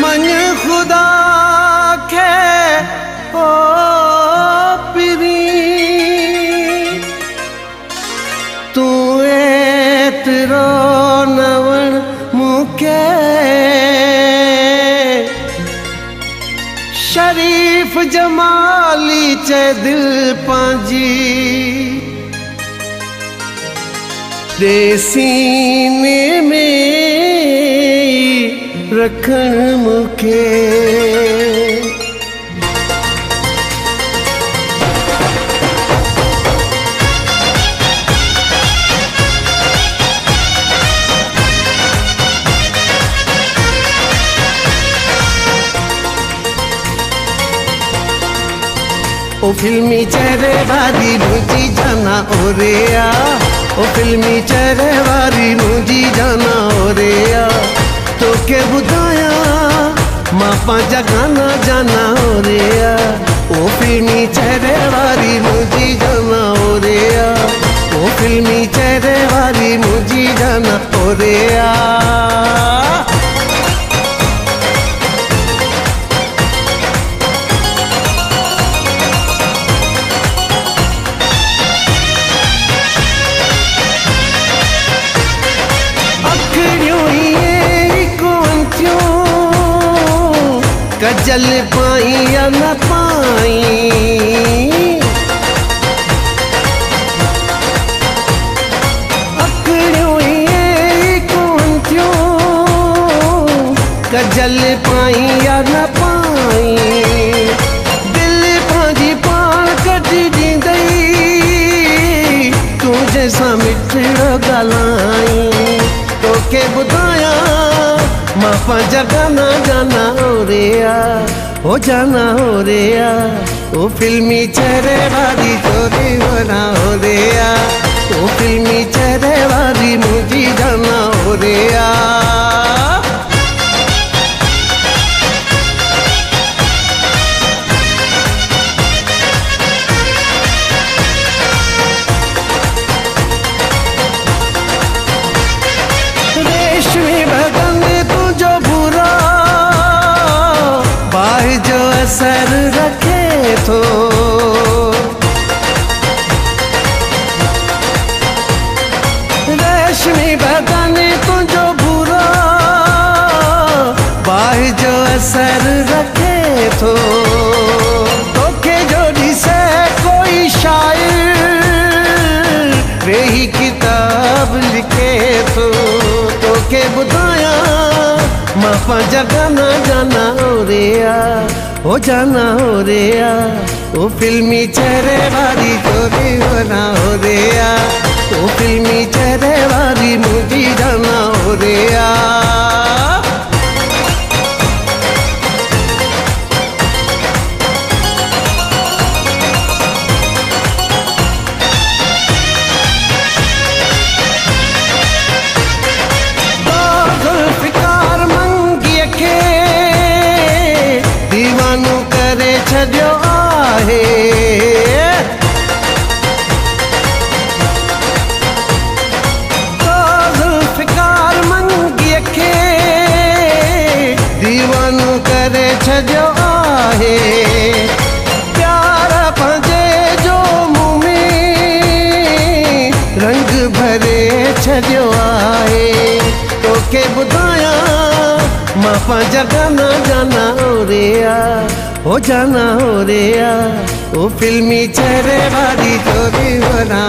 मन खुदा के ओ पिरी तू एतिरो नवण मूंखे शरीफ जमाली चे दिल पंहिंजी सीने में रखण मूंखे ओ फिल्मी चेहरे वारी मुझी जाना ओरेया ओ फिल्मी चेहरे वारी मुझी जाना ओरेया तोखे ॿुधाया मां पंहिंजा गाना जाना ओरेया ओ फिल्मी चेहरे वारी मुझी जाना ओरेया ओ फिल्मी चेहरे वारी मुझी जाना ओरेया कजल पाई या न पाई अखड़ियों ये कौन थियो कजल पाई या न पाई दिल पंहिंजी पाण कढी ॾींदई तूं जंहिंसां मिठड़ो ॻाल्हाई तोखे ॿुधाया मां पंहिंजा गाना जाना ओरेया ओ जाना ओरेया ओ फिल्मी चेहरे वारी चोरी वना ओरेया ओ फिल्मी चेहरे वारी मुझी जाना ओरेया असर रखे थो रेशमी बदन तुझो बुरो बाहि जो असर रखे थो तोखे जो ॾिसे कोई शायर वेही किताब लिखे थो तोखे ॿुधाया मां पंहिंजा गाना जाना ओरेया ओ जाना ओरेया ओ फिल्मी चेहरे वारी चोरी वना ओरेया ओ फिल्मी चेहरे वारी मुझी जाना ओरेया छॾियो आहे तो ज़ुल्फ़िकार मंगीअ खे दीवानो करे छॾियो आहे प्यार पंहिंजे जो मुंहुं में रंग भरे छॾियो आहे तोखे ॿुधाया मां पंहिंजा गाना जाना ओरेया ओ जाना ओरेया ओ फिल्मी चेहरे वारी चोरी वना